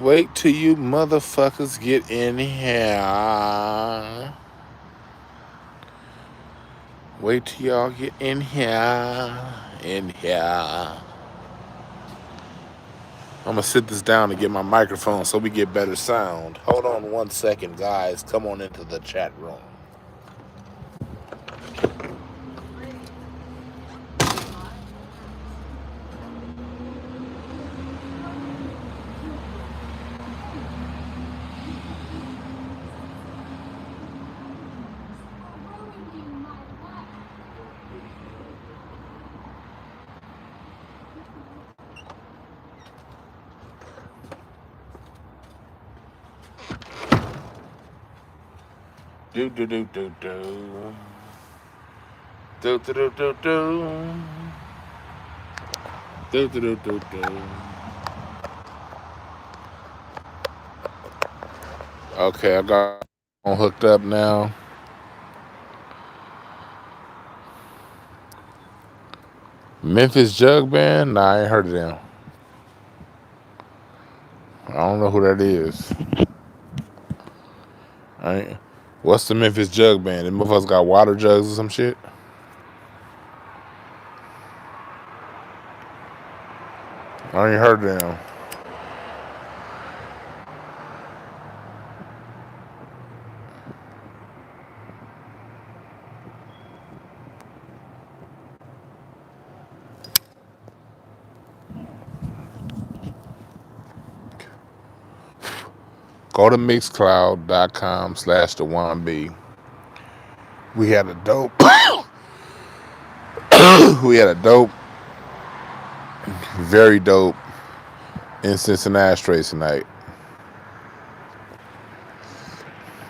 Wait till you motherfuckers get in here. Wait till y'all get in here. In here. I'm gonna sit this down and get my microphone so we get better sound. Hold on 1 second, guys. Come on into the chat room. Do do do do do. Do do do do do. Do do do do do. Okay, I got on hooked up now. Memphis Jug Band? Nah, I ain't heard of them. I don't know who that is. I ain't. What's the Memphis Jug Band? Them motherfuckers got water jugs or some shit? I ain't heard of them. Go to mixcloud.com/DwannB. We had a dope. We had a dope, very dope in Cincinnati tonight.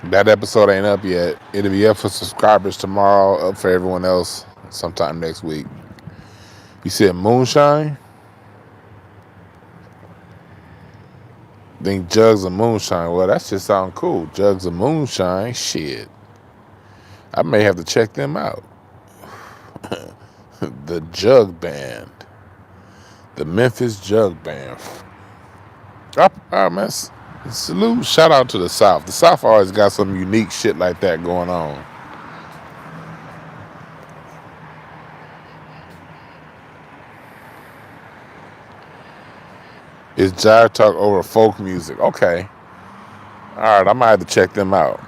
That episode ain't up yet. It'll be up for subscribers tomorrow, up for everyone else sometime next week. You said moonshine? Think jugs of moonshine. Well, that just sound cool. Jugs of moonshine. Shit. I may have to check them out. The Jug Band. The Memphis Jug Band. All right, man. Salute. Shout out to the South. The South always got some unique shit like that going on. It's jive talk over folk music. Okay. All right, I might have to check them out.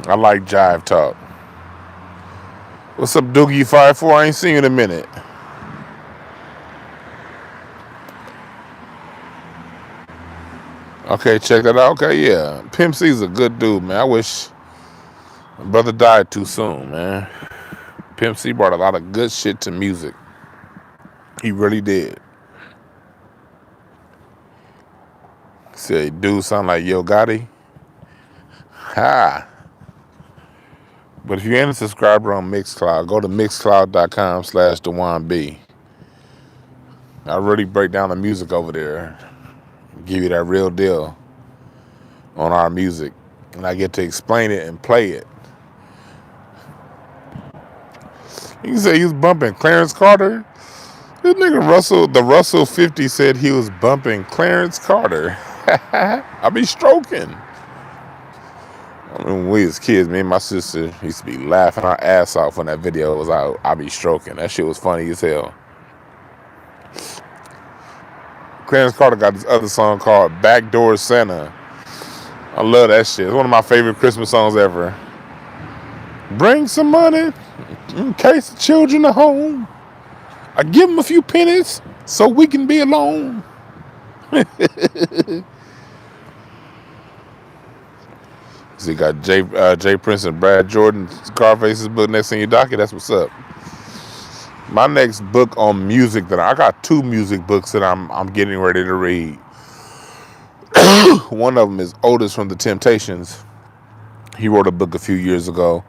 I like jive talk. What's up, Doogie 54? I ain't seen you in a minute. Okay, check that out. Okay, yeah. Pimp C's a good dude, man. I wish my brother died too soon, man. Pimp C brought a lot of good shit to music. He really did. Said, dude sound like Yo Gotti. Ha. But if you ain't a subscriber on Mixcloud, go to mixcloud.com/DwannB. I really break down the music over there. Give you that real deal on our music. And I get to explain it and play it. You can say he was bumping Clarence Carter. This nigga Russell 50 said he was bumping Clarence Carter. I be stroking. I mean, when we was kids, me and my sister used to be laughing our ass off when that video was out. I be stroking. That shit was funny as hell. Clarence Carter got this other song called Backdoor Santa. I love that shit. It's one of my favorite Christmas songs ever. Bring some money in case the children are home. I give them a few pennies so we can be alone. So you got Jay Prince and Brad Jordan, Scarface's book next in your docket. That's what's up. My next book on music I got 2 music books that I'm getting ready to read. One of them is Otis from the Temptations. He wrote a book a few years ago.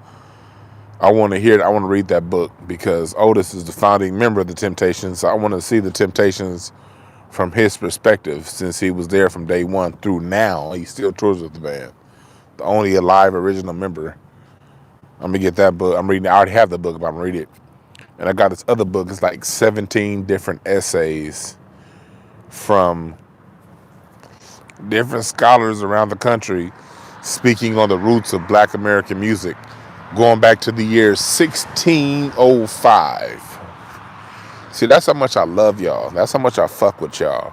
I want to hear it. I want to read that book because Otis is the founding member of the Temptations. So I want to see the Temptations from his perspective since he was there from day one through now. He still tours with the band. The only alive original member. I'm going to get that book. I'm reading it. I already have the book, but I'm going to read it. And I got this other book. It's like 17 different essays from different scholars around the country speaking on the roots of Black American music, going back to the year 1605. See, that's how much I love y'all. That's how much I fuck with y'all.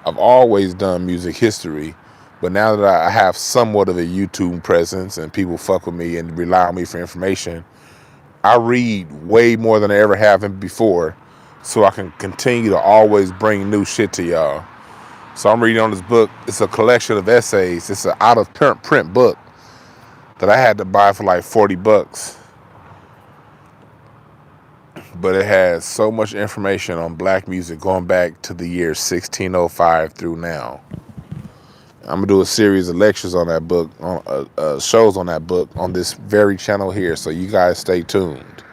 I've always done music history, but now that I have somewhat of a YouTube presence and people fuck with me and rely on me for information, I read way more than I ever have before, so I can continue to always bring new shit to y'all. So I'm reading on this book. It's a collection of essays. It's an out of print book that I had to buy for like $40. But it has so much information on Black music going back to the year 1605 through now. I'm gonna do a series of lectures on that book, on shows on that book on this very channel here. So you guys stay tuned.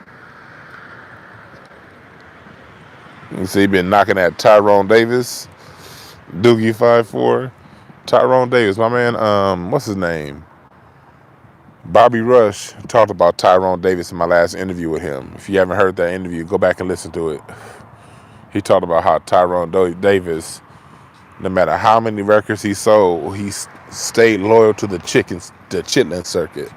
You see, been knocking at Tyrone Davis, Doogie 5'4", Tyrone Davis, my man. What's his name? Bobby Rush talked about Tyrone Davis in my last interview with him. If you haven't heard that interview, go back and listen to it. He talked about how Tyrone Davis, no matter how many records he sold, he stayed loyal to the chitlin circuit.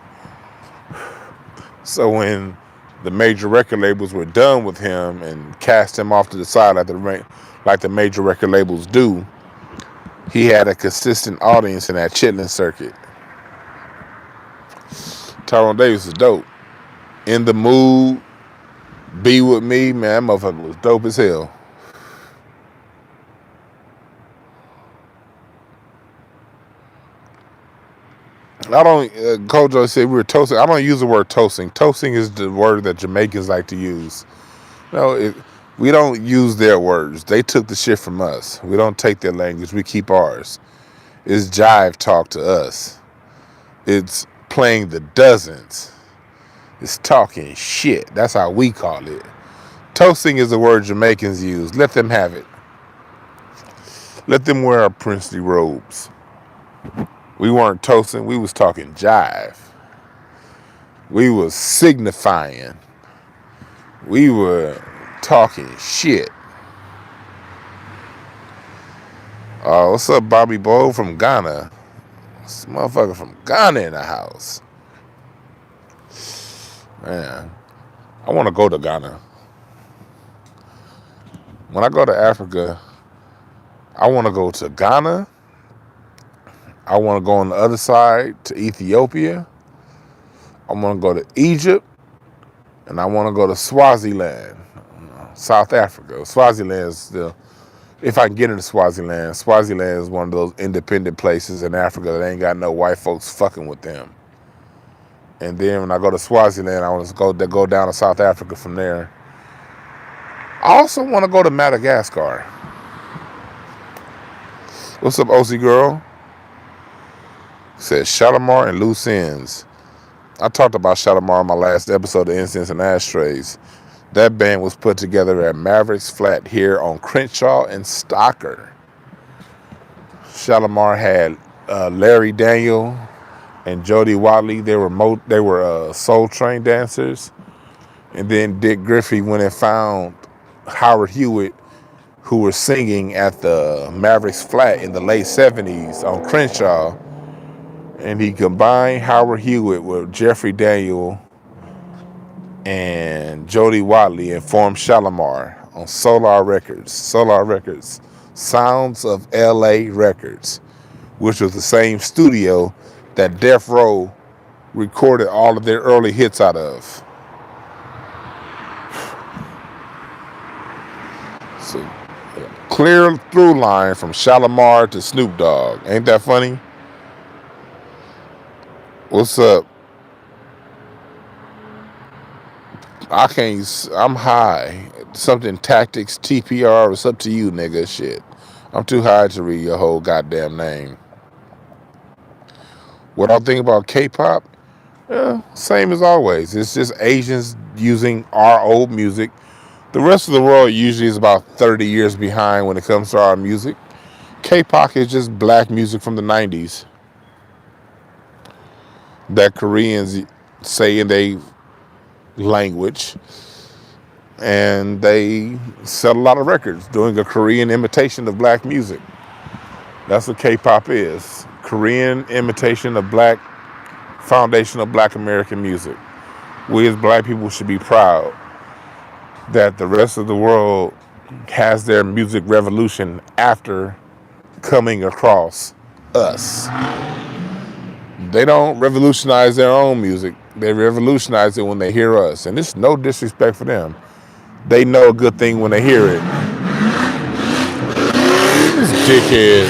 So when the major record labels were done with him and cast him off to the side like the major record labels do, he had a consistent audience in that chitlin circuit. Tyrone Davis is dope. In the Mood, Be With Me, man, that motherfucker was dope as hell. I don't, Kojo said we were toasting. I don't use the word toasting. Toasting is the word that Jamaicans like to use. No, we don't use their words. They took the shit from us. We don't take their language. We keep ours. It's jive talk to us. It's playing the dozens. It's talking shit. That's how we call it. Toasting is the word Jamaicans use. Let them have it. Let them wear our princely robes. We weren't toasting. We was talking jive. We was signifying. We were talking shit. What's up, Bobby Bo from Ghana? This motherfucker from Ghana in the house. Man, I want to go to Ghana. When I go to Africa, I want to go to Ghana. I want to go on the other side to Ethiopia. I want to go to Egypt. And I want to go to Swaziland, South Africa. Swaziland is still, if I can get into Swaziland, Swaziland is one of those independent places in Africa that ain't got no white folks fucking with them. And then when I go to Swaziland, I want to go down to South Africa from there. I also want to go to Madagascar. What's up, OC girl? Says Shalimar and Loose Ends. I talked about Shalimar in my last episode of Incense and Ashtrays. That band was put together at Maverick's Flat here on Crenshaw and Stocker. Shalimar had Larry Daniel and Jody Watley. They were Soul Train dancers. And then Dick Griffey went and found Howard Hewitt, who was singing at the Maverick's Flat in the late 70s on Crenshaw. And he combined Howard Hewitt with Jeffrey Daniel and Jody Watley and formed Shalimar on Solar Records. Sounds of L.A. Records, which was the same studio that Death Row recorded all of their early hits out of. So, clear through line from Shalimar to Snoop Dogg. Ain't that funny? What's up? I'm high. Something tactics, TPR, it's up to you, nigga. Shit. I'm too high to read your whole goddamn name. What I think about K-pop? Yeah, same as always. It's just Asians using our old music. The rest of the world usually is about 30 years behind when it comes to our music. K-pop is just black music from the 90s. That Koreans say in their language, and they sell a lot of records doing a Korean imitation of black music. That's what K-pop is. Korean imitation of black, foundational black American music. We as black people should be proud that the rest of the world has their music revolution after coming across us. They don't revolutionize their own music. They revolutionize it when they hear us. And it's no disrespect for them. They know a good thing when they hear it. This dickhead.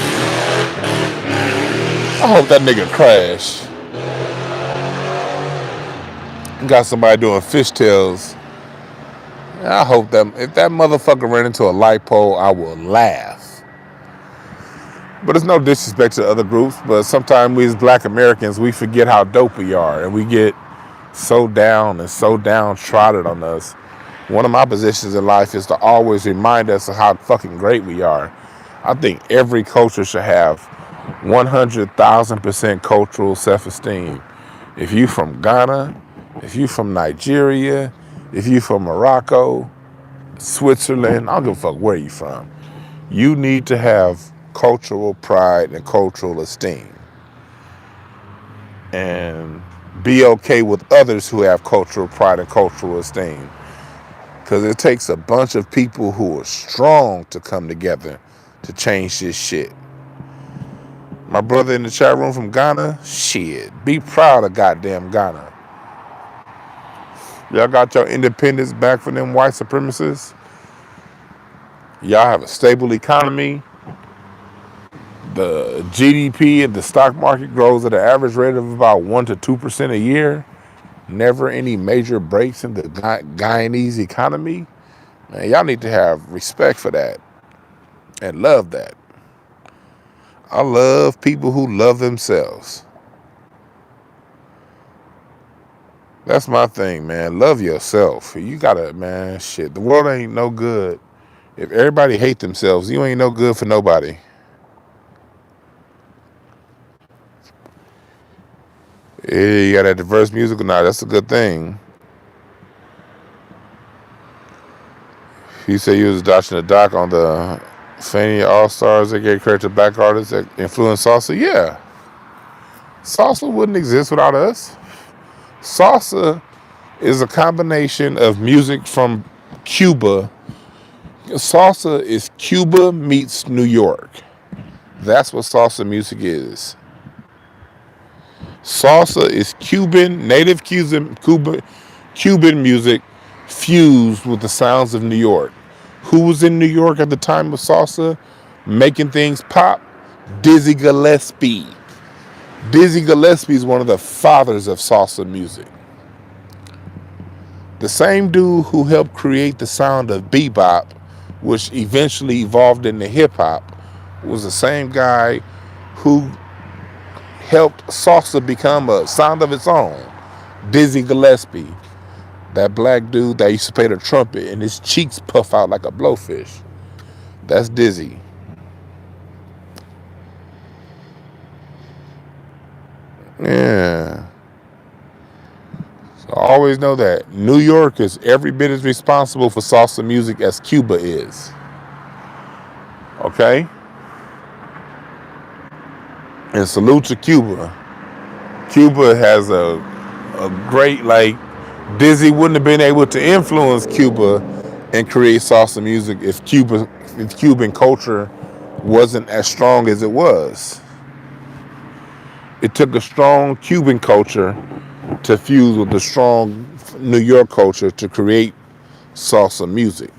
I hope that nigga crash. Got somebody doing fishtails. I hope that if that motherfucker ran into a light pole, I will laugh. But it's no disrespect to other groups, but sometimes we as black Americans, we forget how dope we are, and we get so down and so downtrodden on us. One of my positions in life is to always remind us of how fucking great we are. I think every culture should have 100,000% cultural self-esteem. If you from Ghana, if you from Nigeria, if you from Morocco, Switzerland, I don't give a fuck where you from. You need to have cultural pride and cultural esteem. And be okay with others who have cultural pride and cultural esteem. Because it takes a bunch of people who are strong to come together to change this shit. My brother in the chat room from Ghana, shit, be proud of goddamn Ghana. Y'all got your independence back from them white supremacists. Y'all have a stable economy. The GDP and the stock market grows at an average rate of about 1% to 2% a year. Never any major breaks in the Guyanese economy. Man, y'all need to have respect for that and love that. I love people who love themselves. That's my thing, man. Love yourself. You gotta, man, shit. The world ain't no good. If everybody hate themselves, you ain't no good for nobody. Yeah, you got that diverse musical now. That's a good thing. You say you was watching a doc on the Fania All-Stars that gave credit to black artists that influenced salsa. Yeah. Salsa wouldn't exist without us. Salsa is a combination of music from Cuba. Salsa is Cuba meets New York. That's what salsa music is. Salsa is native Cuban music fused with the sounds of New York. Who was in New York at the time of salsa making things pop? Dizzy Gillespie. Dizzy Gillespie is one of the fathers of salsa music. The same dude who helped create the sound of bebop, which eventually evolved into hip-hop, was the same guy who helped salsa become a sound of its own. Dizzy Gillespie. That black dude that used to play the trumpet and his cheeks puff out like a blowfish. That's Dizzy. Yeah. So always know that New York is every bit as responsible for salsa music as Cuba is. Okay? And salute to Cuba. Cuba has a great, Dizzy wouldn't have been able to influence Cuba and create salsa music if Cuban culture wasn't as strong as it was. It took a strong Cuban culture to fuse with the strong New York culture to create salsa music.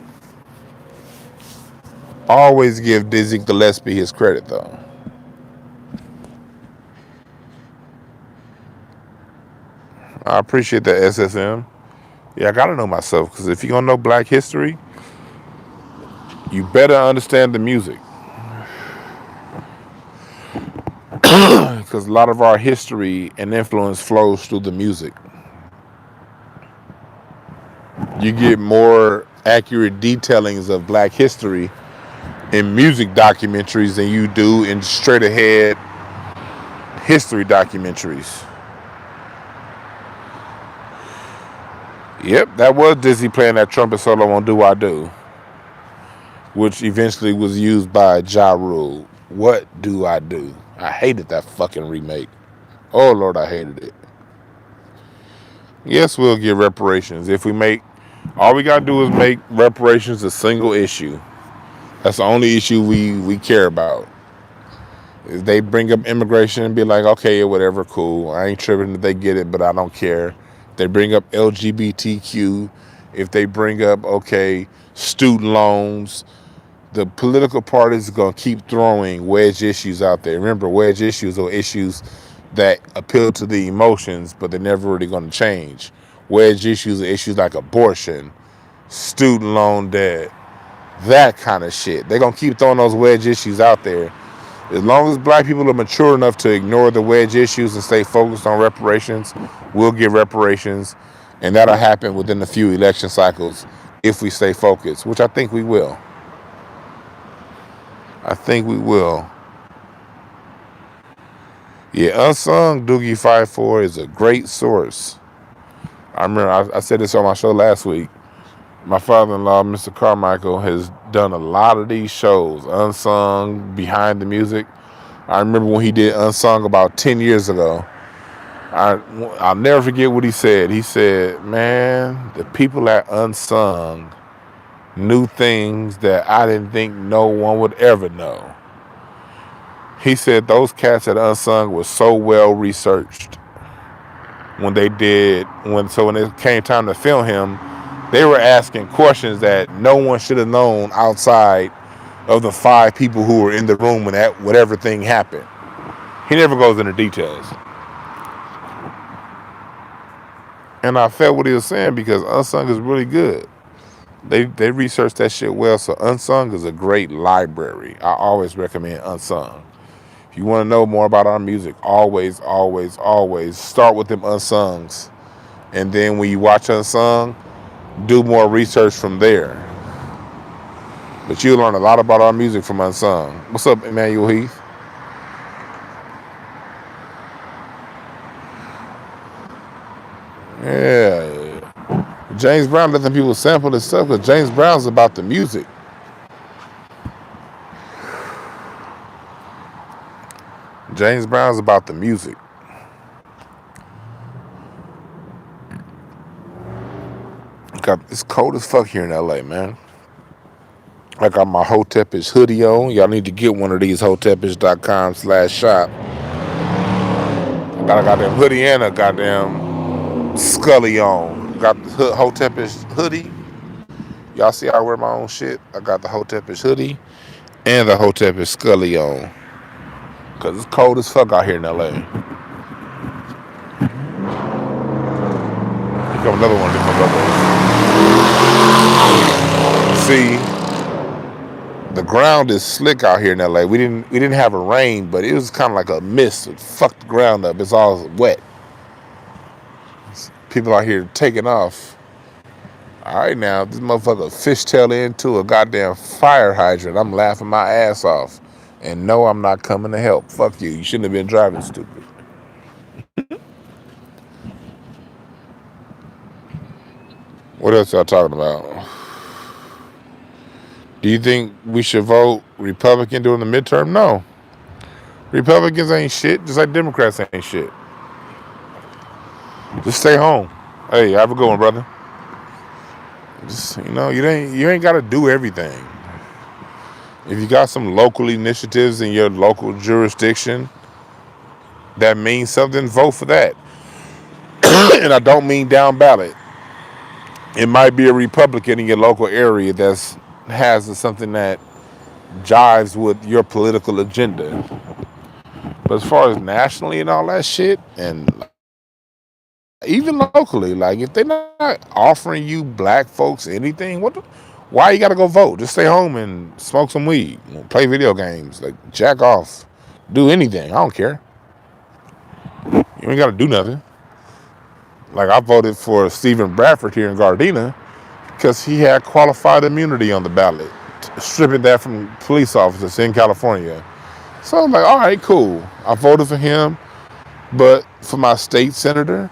Always give Dizzy Gillespie his credit, though. I appreciate that, SSM. Yeah, I gotta know myself, because if you're gonna know black history, you better understand the music. Because a lot of our history and influence flows through the music. You get more accurate detailings of black history in music documentaries than you do in straight ahead history documentaries. Yep, that was Dizzy playing that trumpet solo on Do I Do, which eventually was used by Ja Rule. What do I do? I hated that fucking remake. Oh Lord, I hated it. Yes, we'll give reparations if we make. All we gotta do is make reparations a single issue. That's the only issue we care about. If they bring up immigration and be like, okay, whatever, cool. I ain't tripping if they get it, but I don't care. If they bring up LGBTQ, if they bring up, okay, student loans, the political parties are going to keep throwing wedge issues out there. Remember, wedge issues are issues that appeal to the emotions, but they're never really going to change. Wedge issues are issues like abortion, student loan debt, that kind of shit. They're going to keep throwing those wedge issues out there. As long as black people are mature enough to ignore the wedge issues and stay focused on reparations, we'll give reparations, and that'll happen within a few election cycles if we stay focused, which I think we will. I think we will. Yeah, Unsung Doogie 54 is a great source. I remember I said this on my show last week. My father-in-law, Mr. Carmichael, has done a lot of these shows, Unsung, Behind the Music. I remember when he did Unsung about 10 years ago. I'll never forget what he said. He said, man, the people at Unsung knew things that I didn't think no one would ever know. He said those cats at Unsung were so well researched when it came time to film him, they were asking questions that no one should have known outside of the 5 people who were in the room when whatever thing happened. He never goes into details. And I felt what he was saying because Unsung is really good. They researched that shit well, so Unsung is a great library. I always recommend Unsung. If you want to know more about our music, always, always, always start with them Unsungs. And then when you watch Unsung, do more research from there. But you'll learn a lot about our music from Unsung. What's up, Emmanuel Heath? Yeah. James Brown letting people sample this stuff because James Brown's about the music. James Brown's about the music. It's cold as fuck here in LA, man. I got my Hotepish hoodie on. Y'all need to get one of these, hotepish.com/shop. I got a goddamn hoodie and a goddamn Scully on. Got the Hotepish hoodie. Y'all see I wear my own shit? I got the Hotepish hoodie and the Hotepish Scully on. Because it's cold as fuck out here in LA. Here come another one of them motherfuckers. See, the ground is slick out here in LA. We didn't have a rain, but it was kind of like a mist. It fucked the ground up. It's all wet. People out here taking off. All right, now this motherfucker fishtail into a goddamn fire hydrant. I'm laughing my ass off. And no, I'm not coming to help. Fuck you. You shouldn't have been driving, stupid. What else y'all talking about? Do you think we should vote Republican during the midterm? No. Republicans ain't shit, just like Democrats ain't shit. Just stay home. Hey, have a good one, brother. Just, you ain't got to do everything. If you got some local initiatives in your local jurisdiction that means something, vote for that. And I don't mean down ballot. It might be a Republican in your local area that has something that jives with your political agenda. But as far as nationally and all that shit, and even locally, like if they're not offering you black folks anything, why you gotta go vote? Just stay home and smoke some weed, play video games, like jack off, do anything. I don't care. You ain't gotta do nothing. Like I voted for Stephen Bradford here in Gardena because he had qualified immunity on the ballot, stripping that from police officers in California. So I'm like, all right, cool. I voted for him, but for my state senator,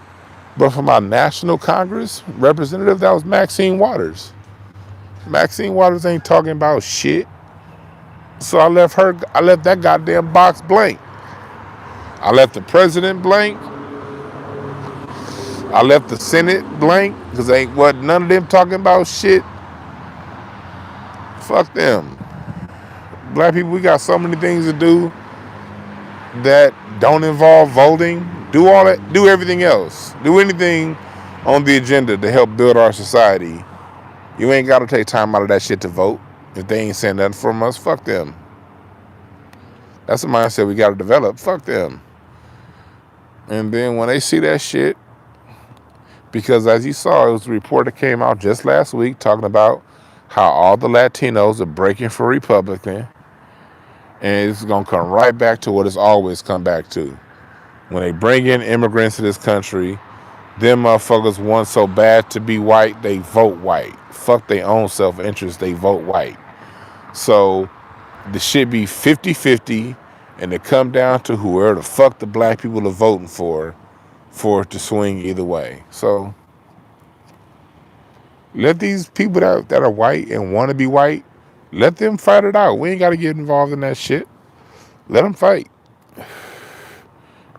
but for my national Congress representative, that was Maxine Waters. Maxine Waters ain't talking about shit. So I left that goddamn box blank. I left the president blank. I left the Senate blank because ain't what none of them talking about shit. Fuck them. Black people, we got so many things to do that don't involve voting. Do all that. Do everything else. Do anything on the agenda to help build our society. You ain't got to take time out of that shit to vote. If they ain't saying nothing from us, fuck them. That's the mindset we got to develop. Fuck them. And then when they see that shit, because as you saw, it was a report that came out just last week talking about how all the Latinos are breaking for Republican. And it's going to come right back to what it's always come back to. When they bring in immigrants to this country, them motherfuckers want so bad to be white, they vote white. Fuck their own self-interest, they vote white. So the shit be 50-50, and it come down to whoever the fuck the black people are voting for it to swing either way. So let these people that are white and want to be white, let them fight it out. We ain't got to get involved in that shit. Let them fight.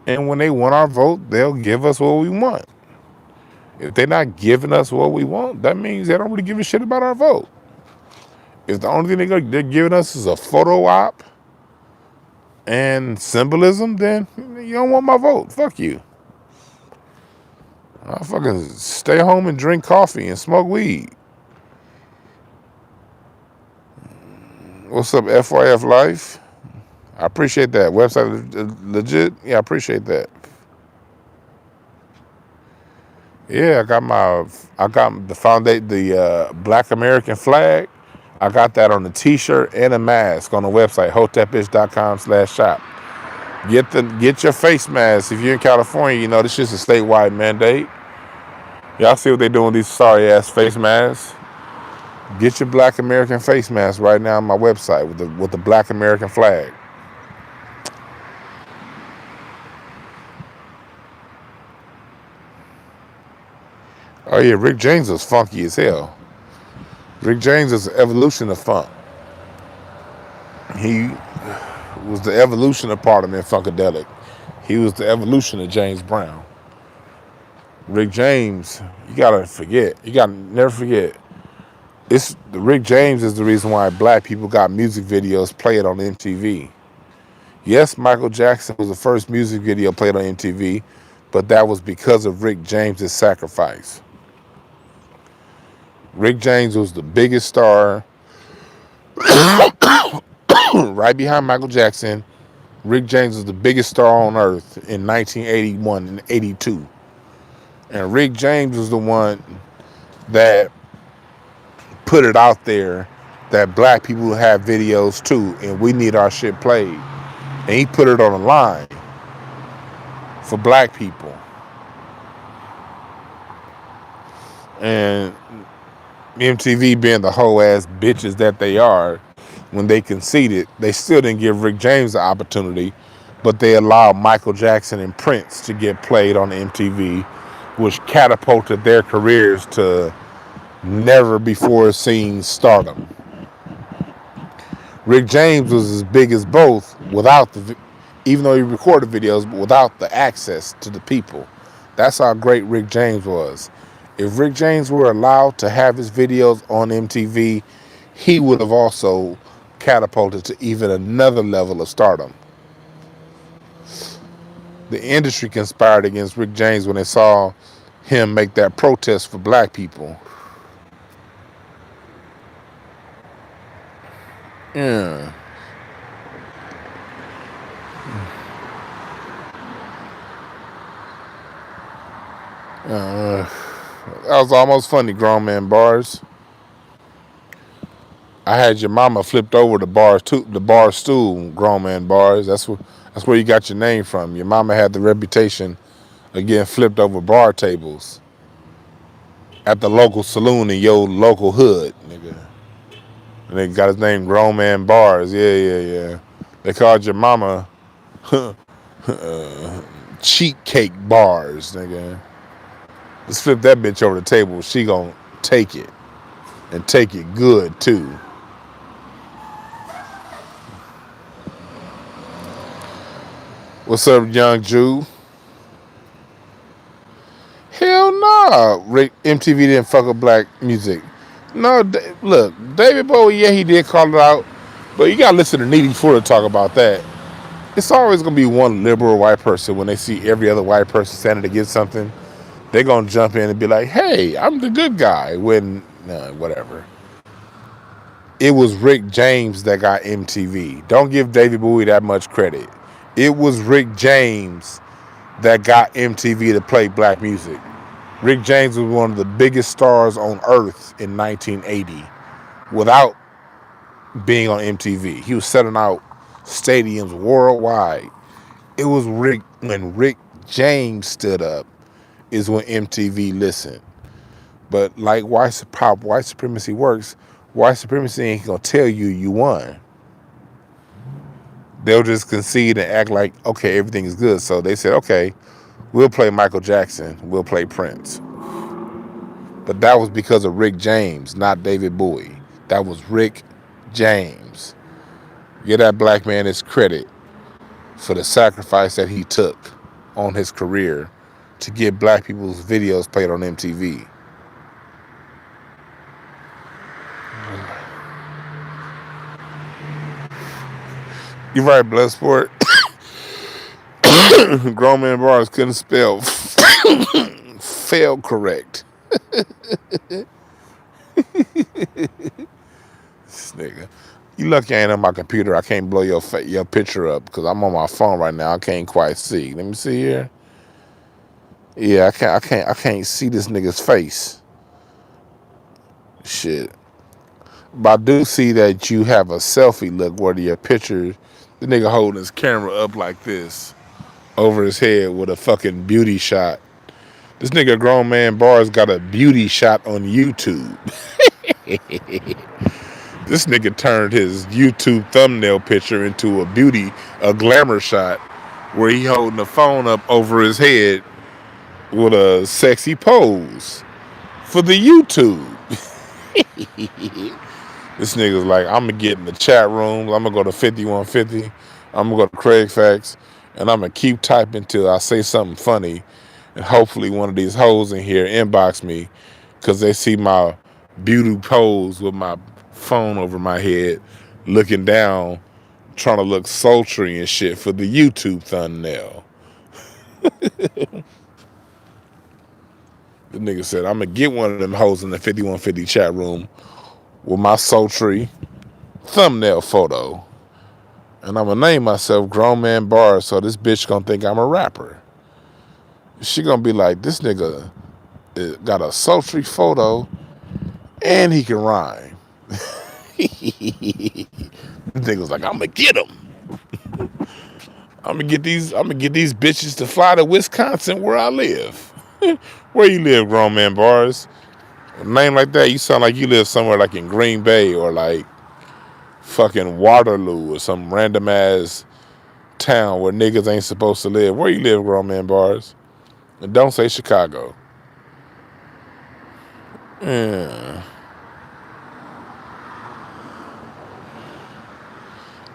And when they want our vote, they'll give us what we want. If they're not giving us what we want, that means they don't really give a shit about our vote. If the only thing they're giving us is a photo op and symbolism, then you don't want my vote. Fuck you. I'll fucking stay home and drink coffee and smoke weed. What's up, FYF Life? I appreciate that. Website legit? Yeah, I appreciate that. Yeah, I got the Black American flag. I got that on a t-shirt and a mask on the website, hotepish.com/shop. Get your face mask. If you're in California, you know this shit's a statewide mandate. Y'all see what they doing with these sorry ass face masks? Get your Black American face mask right now on my website with the Black American flag. Oh yeah, Rick James was funky as hell. Rick James is the evolution of funk. He was the evolution of Parliament Funkadelic. He was the evolution of James Brown. Rick James, you gotta never forget. Rick James is the reason why black people got music videos played on MTV. Yes, Michael Jackson was the first music video played on MTV, but that was because of Rick James's sacrifice. Rick James was the biggest star right behind Michael Jackson. Rick James was the biggest star on earth in 1981 and 82. And Rick James was the one that put it out there that black people have videos too, and we need our shit played. And he put it on the line for black people. And MTV, being the whole ass bitches that they are, when they conceded, they still didn't give Rick James the opportunity, but they allowed Michael Jackson and Prince to get played on MTV, which catapulted their careers to never before seen stardom. Rick James was as big as both even though he recorded videos, but without the access to the people. That's how great Rick James was. If Rick James were allowed to have his videos on MTV, he would have also catapulted to even another level of stardom. The industry conspired against Rick James when they saw him make that protest for black people. Yeah. That was almost funny, grown man bars. I had your mama flipped over the bar stool, grown man bars. That's where you got your name from. Your mama had the reputation of getting flipped over bar tables at the local saloon in your local hood, nigga. And they got his name, grown man bars. Yeah. They called your mama cheat cake bars, nigga. Let's flip that bitch over the table. She gonna take it. And take it good, too. What's up, young Jew? Hell no. Rick MTV didn't fuck with black music. No, look, David Bowie, yeah, he did call it out, but you gotta listen to Needy Four to talk about that. It's always gonna be one liberal white person when they see every other white person standing against something. They're gonna jump in and be like, "Hey, I'm the good guy." When whatever. It was Rick James that got MTV. Don't give David Bowie that much credit. It was Rick James that got MTV to play black music. Rick James was one of the biggest stars on earth in 1980 without being on MTV. He was selling out stadiums worldwide. It was when Rick James stood up is when MTV listened. But like white supremacy works, white supremacy ain't gonna tell you you won. They'll just concede and act like, okay, everything is good. So they said, okay, we'll play Michael Jackson, we'll play Prince. But that was because of Rick James, not David Bowie. That was Rick James. Give that black man his credit for the sacrifice that he took on his career to get black people's videos played on MTV. You're right, Bloodsport. Grown man bars couldn't spell fail correct. This nigga. You lucky I ain't on my computer. I can't blow your picture up because I'm on my phone right now. I can't quite see. Let me see here. Yeah, I can't see this nigga's face. Shit. But I do see that you have a selfie look where your picture, the nigga holding his camera up like this over his head with a fucking beauty shot. This nigga grown man bars got a beauty shot on YouTube. This nigga turned his YouTube thumbnail picture into a glamour shot where he holding the phone up over his head with a sexy pose for the YouTube. This nigga's like, I'm gonna get in the chat rooms, I'm gonna go to 5150, I'm gonna go to Craig Facts, and I'm gonna keep typing till I say something funny, and hopefully one of these hoes in here inbox me because they see my beauty pose with my phone over my head, looking down, trying to look sultry and shit for the YouTube thumbnail. The nigga said, I'm gonna get one of them hoes in the 5150 chat room with my sultry thumbnail photo. And I'm gonna name myself Grown Man Bars so this bitch gonna think I'm a rapper. She gonna be like, this nigga got a sultry photo and he can rhyme. The nigga's like, I'm gonna get him. I'm gonna get these bitches to fly to Wisconsin where I live. Where you live, Grown Man Bars? A name like that, you sound like you live somewhere like in Green Bay or like fucking Waterloo or some random ass town where niggas ain't supposed to live. Where you live, Grown Man Bars? And don't say Chicago. Yeah.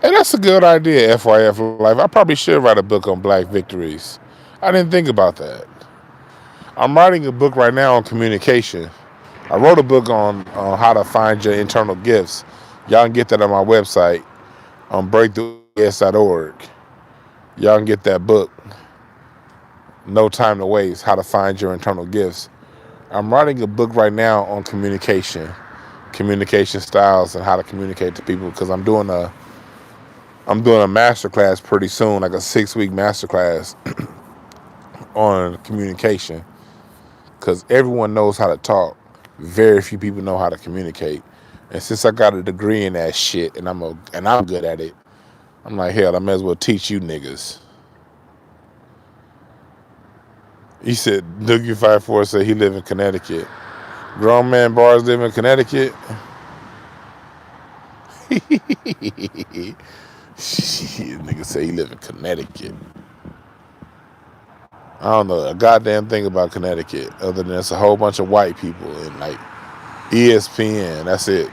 And that's a good idea, FYF Life. I probably should write a book on black victories. I didn't think about that. I'm writing a book right now on communication. I wrote a book on how to find your internal gifts. Y'all can get that on my website on breakthroughs.org. Y'all can get that book. No time to waste. How to find your internal gifts. I'm writing a book right now on communication styles, and how to communicate to people because I'm doing a masterclass pretty soon, like a 6-week masterclass on communication. Because everyone knows how to talk. Very few people know how to communicate. And since I got a degree in that shit and I'm good at it, I'm like, hell, I may as well teach you niggas. He said, Doogie54 said he live in Connecticut. Grown Man Bars live in Connecticut? Shit, nigga say he live in Connecticut. I don't know a goddamn thing about Connecticut other than it's a whole bunch of white people and like ESPN. That's it.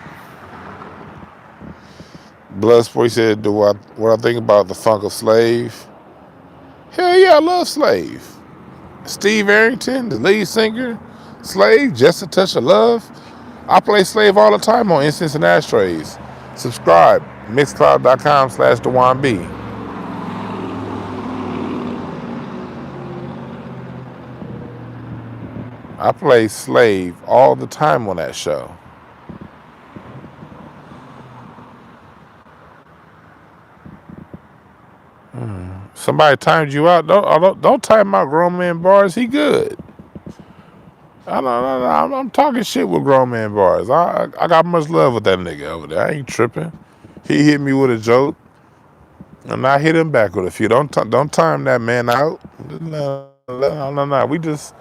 Bloodsport said, what I think about the funk of slave? Hell yeah, I love Slave. Steve Arrington, the lead singer. Slave, Just a Touch of Love. I play Slave all the time on Incense and Ashtrays. Subscribe, mixcloud.com/DwannB. I play Slave all the time on that show. Somebody timed you out. Don't time out grown man bars. He good. I'm talking shit with grown man bars. I got much love with that nigga over there. I ain't tripping. He hit me with a joke, and I hit him back with a few. Don't time that man out. No. We just,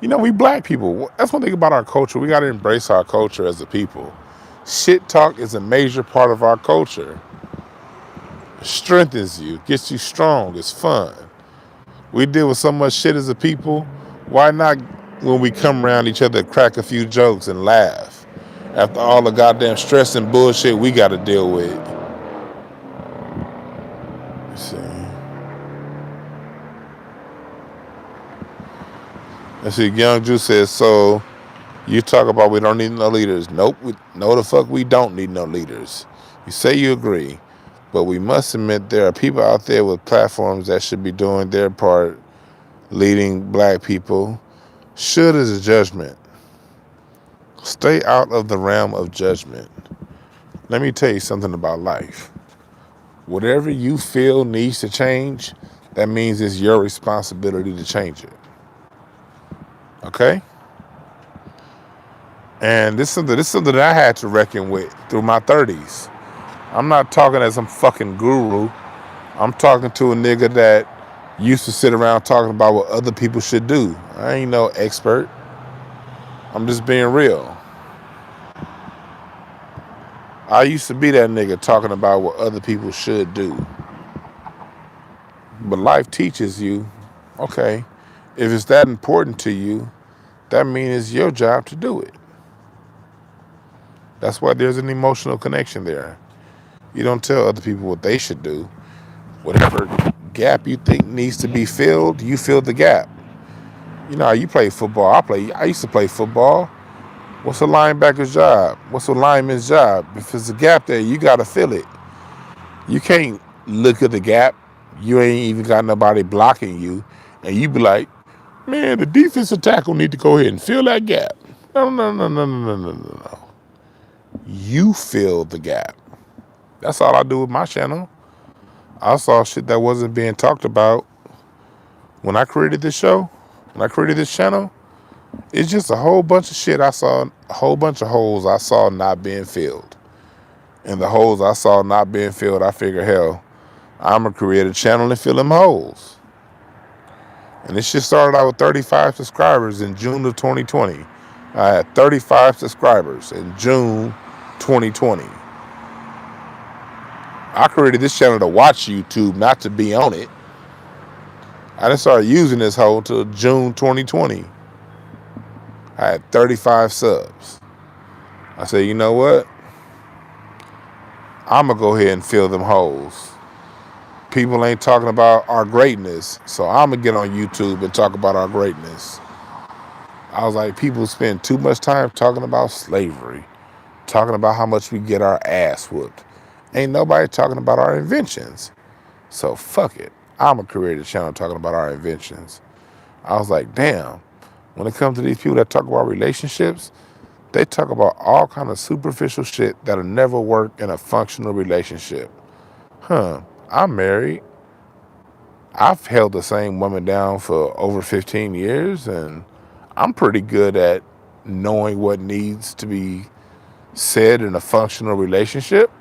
we black people. That's one thing about our culture. We got to embrace our culture as a people. Shit talk is a major part of our culture. It strengthens you, gets you strong. It's fun. We deal with so much shit as a people. Why not, when we come around each other, crack a few jokes and laugh after all the goddamn stress and bullshit we got to deal with? Let's see. Young Juice says, so you talk about we don't need no leaders. Nope. No, the fuck we don't need no leaders. You say you agree, but we must admit there are people out there with platforms that should be doing their part, leading black people. Should is a judgment. Stay out of the realm of judgment. Let me tell you something about life. Whatever you feel needs to change, that means it's your responsibility to change it. Okay? And this is something that I had to reckon with through my 30s. I'm not talking as some fucking guru. I'm talking to a nigga that used to sit around talking about what other people should do. I ain't no expert. I'm just being real. I used to be that nigga talking about what other people should do. But life teaches you, okay, if it's that important to you, that means it's your job to do it. That's why there's an emotional connection there. You don't tell other people what they should do. Whatever gap you think needs to be filled, you fill the gap. You know how you play football. I used to play football. What's a linebacker's job? What's a lineman's job? If there's a gap there, you got to fill it. You can't look at the gap. You ain't even got nobody blocking you. And you be like, man, the defensive tackle need to go ahead and fill that gap. No. You fill the gap. That's all I do with my channel. I saw shit that wasn't being talked about when I created this show. When I created this channel, it's just a whole bunch of shit I saw, a whole bunch of holes I saw not being filled. And the holes I saw not being filled, I figured, hell, I'm going to create a channel and fill them holes. And this shit started out with 35 subscribers in June of 2020. I had 35 subscribers in June 2020. I created this channel to watch YouTube, not to be on it. I didn't start using this hole until June 2020. I had 35 subs. I said, you know what? I'm going to go ahead and fill them holes. People ain't talking about our greatness, so I'm going to get on YouTube and talk about our greatness. I was like, people spend too much time talking about slavery, talking about how much we get our ass whooped. Ain't nobody talking about our inventions. So fuck it. I'm going to create a channel talking about our inventions. I was like, damn, when it comes to these people that talk about relationships, they talk about all kind of superficial shit that'll never work in a functional relationship. I'm married. I've held the same woman down for over 15 years, and I'm pretty good at knowing what needs to be said in a functional relationship.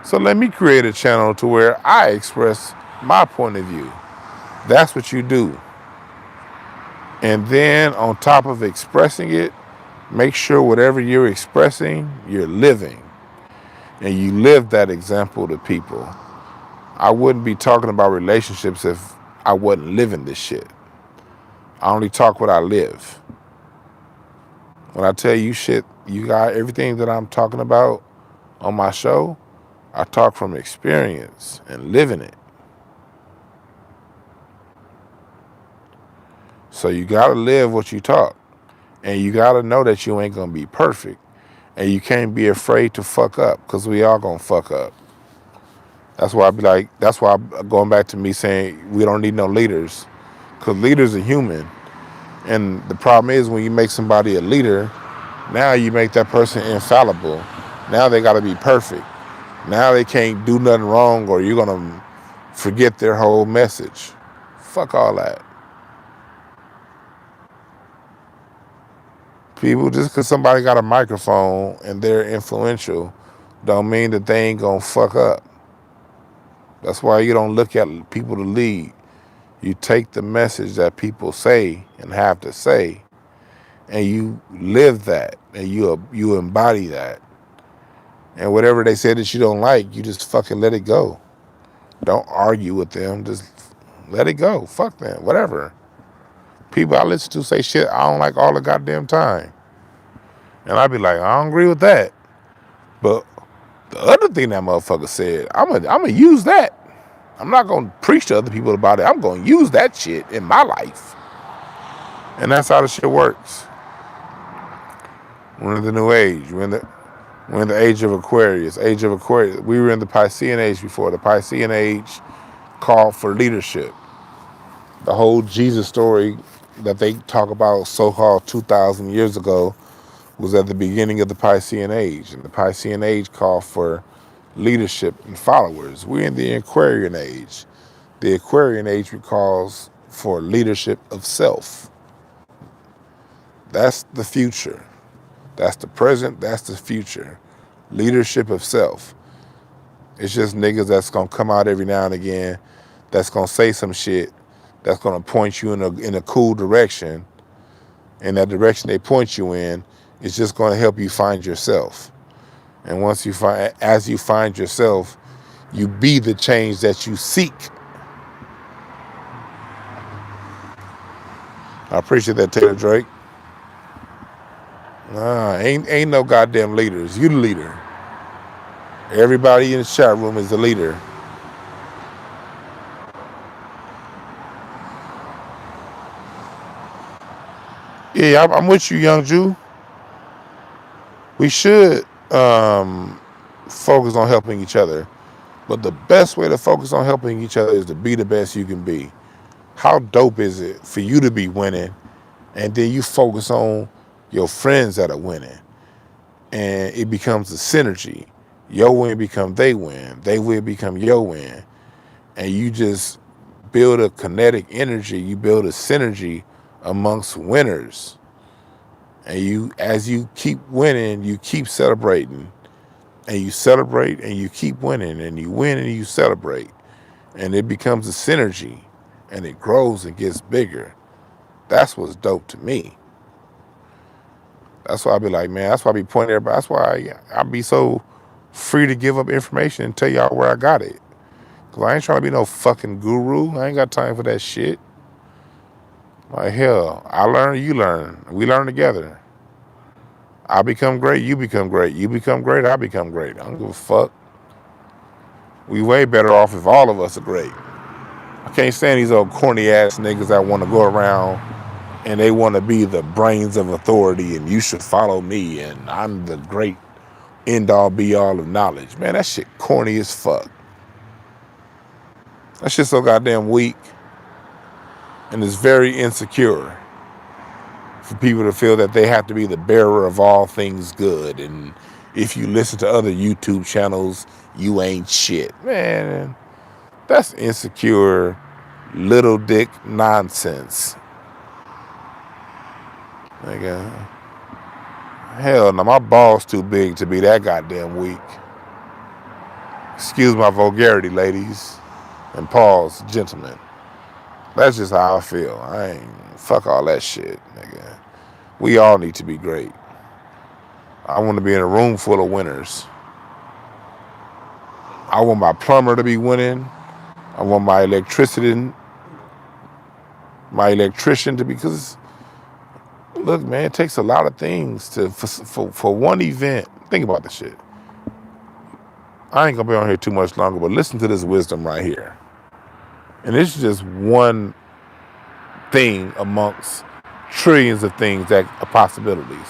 So let me create a channel to where I express my point of view. That's what you do. And then on top of expressing it, make sure whatever you're expressing, you're living. And you live that example to people. I wouldn't be talking about relationships if I wasn't living this shit. I only talk what I live. When I tell you shit, you got everything that I'm talking about on my show, I talk from experience and living it. So you gotta live what you talk. And you gotta know that you ain't gonna be perfect. And you can't be afraid to fuck up, because we all gonna fuck up. That's why I'm going back to me saying we don't need no leaders. Because leaders are human. And the problem is when you make somebody a leader, now you make that person infallible. Now they gotta be perfect. Now they can't do nothing wrong, or you're gonna forget their whole message. Fuck all that. People, just because somebody got a microphone and they're influential, don't mean that they ain't gonna fuck up. That's why you don't look at people to lead. You take the message that people say and have to say, and you live that, and you embody that. And whatever they say that you don't like, you just fucking let it go. Don't argue with them. Just let it go. Fuck them. Whatever. People I listen to say shit I don't like all the goddamn time. And I be like, I don't agree with that. But the other thing that motherfucker said, I'm gonna use that. I'm not gonna preach to other people about it. I'm gonna use that shit in my life. And that's how the shit works. We're in the new age. We're in the age of Aquarius. Age of Aquarius. We were in the Piscean age before. The Piscean age called for leadership. The whole Jesus story that they talk about so-called 2,000 years ago was at the beginning of the Piscean age. And the Piscean age called for leadership and followers. We're in the Aquarian age. The Aquarian age calls for leadership of self. That's the future. That's the present, that's the future. Leadership of self. It's just niggas that's gonna come out every now and again, that's gonna say some shit, that's gonna point you in a cool direction, and that direction they point you in is just gonna help you find yourself. And as you find yourself, you be the change that you seek. I appreciate that, Taylor Drake. Nah, ain't no goddamn leaders. You the leader. Everybody in the chat room is the leader. Yeah, I'm with you, young Jew. We should focus on helping each other. But the best way to focus on helping each other is to be the best you can be. How dope is it for you to be winning, and then you focus on your friends that are winning, and it becomes a synergy. Your win become they win. They win become your win. And you just build a kinetic energy. You build a synergy amongst winners. And as you keep winning, you keep celebrating. And you celebrate and you keep winning. And you win and you celebrate. And it becomes a synergy. And it grows and gets bigger. That's what's dope to me. That's why I be like, man, that's why I be pointing everybody. That's why I be so free to give up information and tell y'all where I got it. Because I ain't trying to be no fucking guru. I ain't got time for that shit. Like, hell, I learn, you learn. We learn together. I become great, you become great. You become great, I become great. I don't give a fuck. We way better off if all of us are great. I can't stand these old corny ass niggas that want to go around and they want to be the brains of authority and you should follow me and I'm the great end all be all of knowledge. Man, that shit corny as fuck. That shit's so goddamn weak and it's very insecure for people to feel that they have to be the bearer of all things good, and if you listen to other YouTube channels, you ain't shit. Man, that's insecure, little dick nonsense. Nigga, hell no, my balls too big to be that goddamn weak. Excuse my vulgarity, ladies, and pause, gentlemen. That's just how I feel. I ain't, fuck all that shit, nigga. We all need to be great. I want to be in a room full of winners. I want my plumber to be winning. I want my electrician to be, because look, man, it takes a lot of things for one event. Think about this shit. I ain't gonna be on here too much longer, but listen to this wisdom right here. And this is just one thing amongst trillions of things that are possibilities.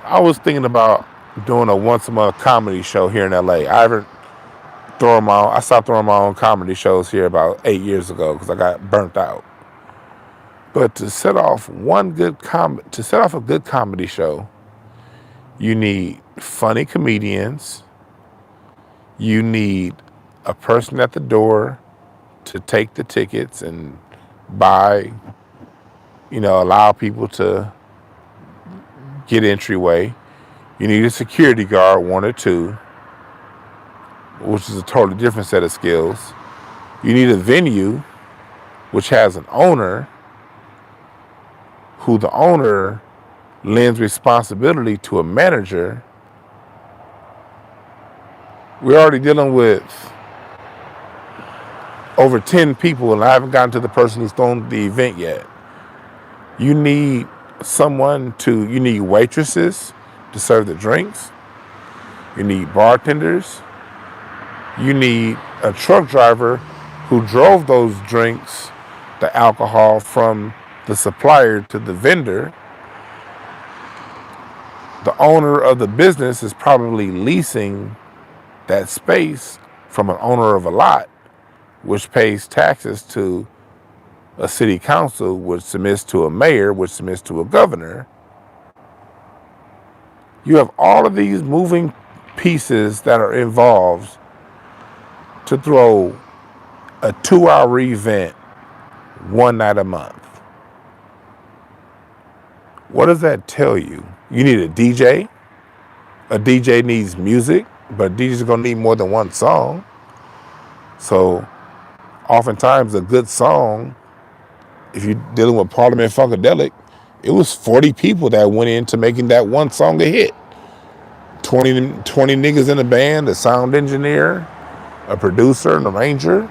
I was thinking about doing a once a month comedy show here in LA. I stopped throwing my own comedy shows here about 8 years ago because I got burnt out. But to set off a good comedy show, you need funny comedians. You need a person at the door to take the tickets and buy, allow people to get entryway. You need a security guard, one or two, which is a totally different set of skills. You need a venue, which has an owner, who the owner lends responsibility to a manager. We're already dealing with over 10 people, and I haven't gotten to the person who's thrown the event yet. You need waitresses to serve the drinks. You need bartenders. You need a truck driver who drove those drinks, the alcohol, from the supplier to the vendor. The owner of the business is probably leasing that space from an owner of a lot, which pays taxes to a city council, which submits to a mayor, which submits to a governor. You have all of these moving pieces that are involved to throw a 2-hour event one night a month. What does that tell you? You need a DJ. A DJ needs music, but DJs are going to need more than one song. So oftentimes a good song, if you're dealing with Parliament Funkadelic, it was 40 people that went into making that one song a hit. 20 niggas in the band, a sound engineer, a producer, an arranger,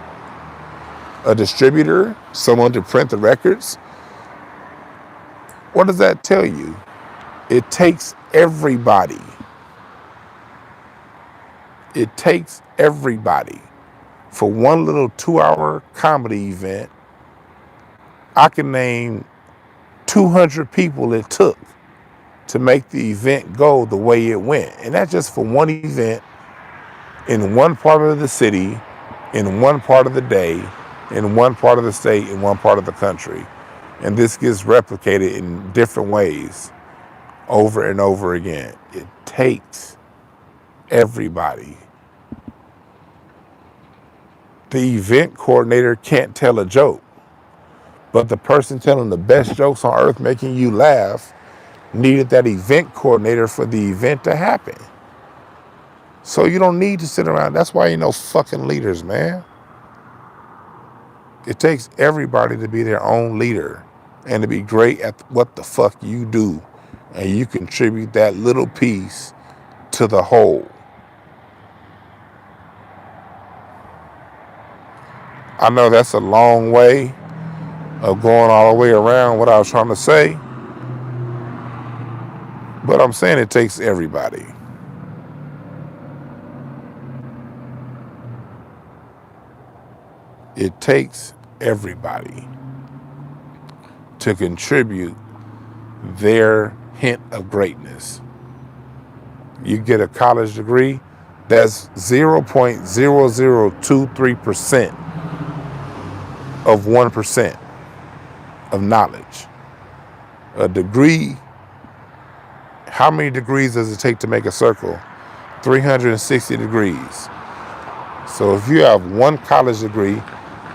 a distributor, someone to print the records. What does that tell you? It takes everybody. It takes everybody. For one little 2-hour comedy event, I can name 200 people it took to make the event go the way it went. And that's just for one event in one part of the city, in one part of the day, in one part of the state, in one part of the country. And this gets replicated in different ways over and over again. It takes everybody. The event coordinator can't tell a joke, but the person telling the best jokes on earth, making you laugh, needed that event coordinator for the event to happen. So you don't need to sit around. That's why you know fucking leaders, man. It takes everybody to be their own leader and to be great at what the fuck you do. And you contribute that little piece to the whole. I know that's a long way of going all the way around what I was trying to say. But I'm saying it takes everybody. It takes everybody to contribute their hint of greatness. You get a college degree, that's 0.0023% of 1% of knowledge. A degree, how many degrees does it take to make a circle? 360 degrees. So if you have one college degree,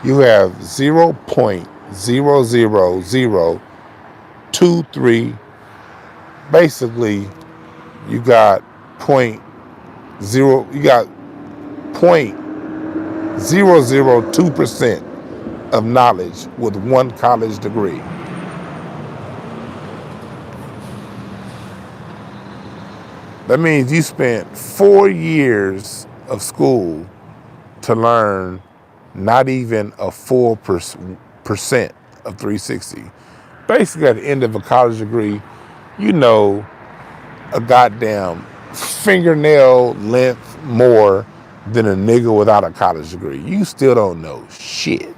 you have 0.00023. Basically, you got 0.002% of knowledge with one college degree. That means you spent 4 years of school to learn not even a full percent of 360. Basically, at the end of a college degree, you know a goddamn fingernail length more than a nigga without a college degree. You still don't know shit.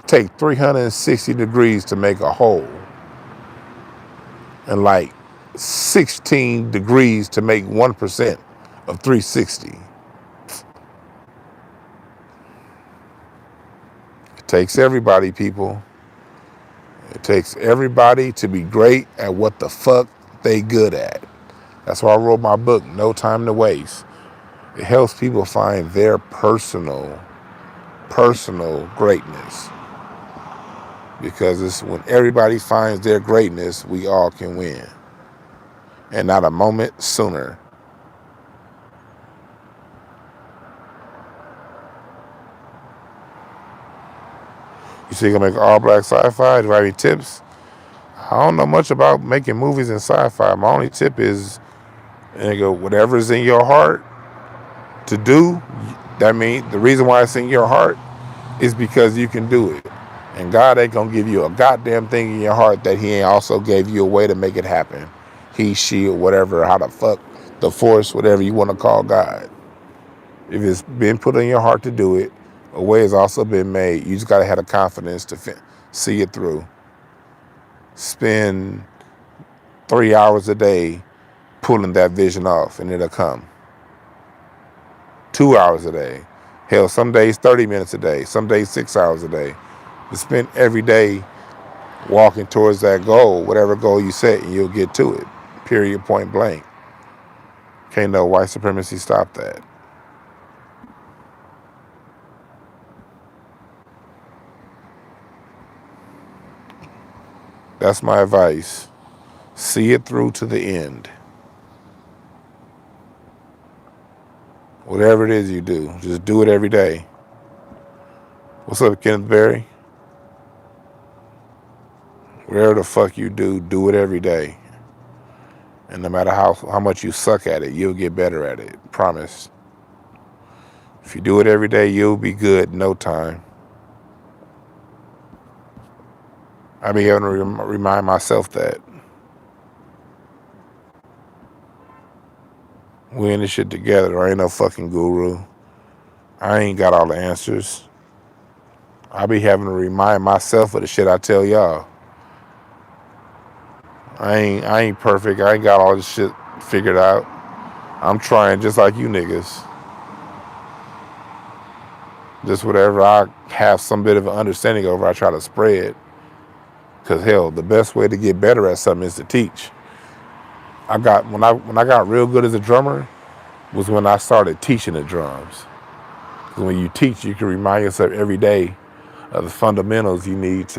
take 360 degrees to make a hole, and like 16 degrees to make 1% of 360. It takes everybody, people. It takes everybody to be great at what the fuck they good at. That's why I wrote my book, No Time to Waste. It helps people find their personal greatness. Because it's when everybody finds their greatness, we all can win. And not a moment sooner. You say you're gonna make all black sci-fi? Do you have any tips? I don't know much about making movies in sci-fi. My only tip is, whatever's in your heart to do, that means the reason why it's in your heart is because you can do it. And God ain't gonna give you a goddamn thing in your heart that he ain't also gave you a way to make it happen. He, she, or whatever, how the fuck, the force, whatever you want to call God. If it's been put in your heart to do it, a way has also been made. You just gotta have the confidence to see it through. Spend 3 hours a day pulling that vision off, and it'll come. 2 hours a day. Hell, some days 30 minutes a day. Some days 6 hours a day. But spend every day walking towards that goal, whatever goal you set, and you'll get to it. Period, point blank. Can't no white supremacy stop that. That's my advice. See it through to the end. Whatever it is you do, just do it every day. What's up, Kenneth Berry? Whatever the fuck you do, do it every day. And no matter how much you suck at it, you'll get better at it. Promise. If you do it every day, you'll be good in no time. I be having to remind myself that. We in this shit together. I ain't no fucking guru. I ain't got all the answers. I be having to remind myself of the shit I tell y'all. I ain't perfect. I ain't got all this shit figured out. I'm trying just like you niggas. Just whatever I have some bit of an understanding over, I try to spread. Cause hell, the best way to get better at something is to teach. When I got real good as a drummer was when I started teaching the drums. Cause when you teach, you can remind yourself every day of the fundamentals you need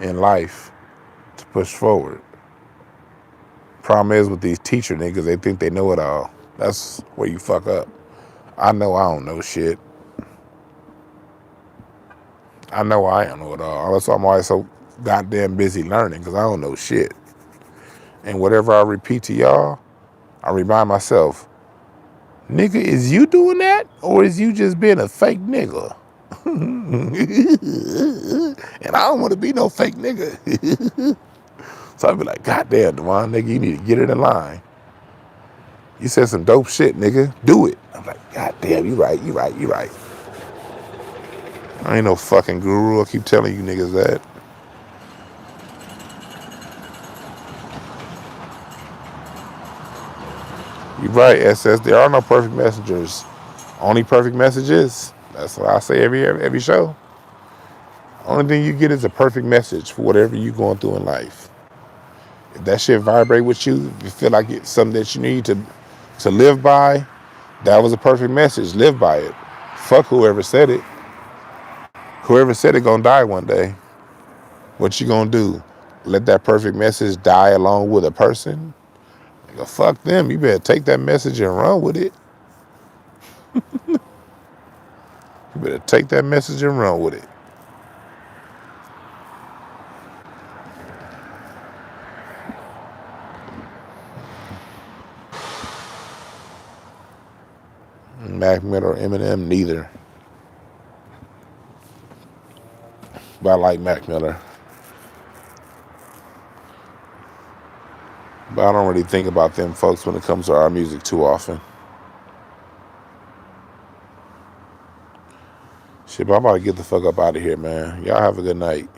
in life to push forward. Problem is with these teacher niggas, they think they know it all. That's where you fuck up. I know I don't know shit. I know I don't know it all. That's why I'm always so goddamn busy learning, because I don't know shit. And whatever I repeat to y'all, I remind myself, nigga, is you doing that? Or is you just being a fake nigga? And I don't want to be no fake nigga. So I'd be like, goddamn, Dwan, nigga, you need to get it in line. You said some dope shit, nigga. Do it. I'm like, goddamn, you right. I ain't no fucking guru. I keep telling you niggas that. You're right, SS. There are no perfect messengers. Only perfect messages. That's what I say every show. Only thing you get is a perfect message for whatever you're going through in life. If that shit vibrate with you, if you feel like it's something that you need to live by, that was a perfect message. Live by it. Fuck whoever said it. Whoever said it gonna die one day. What you gonna do? Let that perfect message die along with a person? Nigga, fuck them. You better take that message and run with it. You better take that message and run with it. Mac Miller or Eminem, neither. But I like Mac Miller. But I don't really think about them folks when it comes to our music too often. Shit, but I'm about to get the fuck up out of here, man. Y'all have a good night.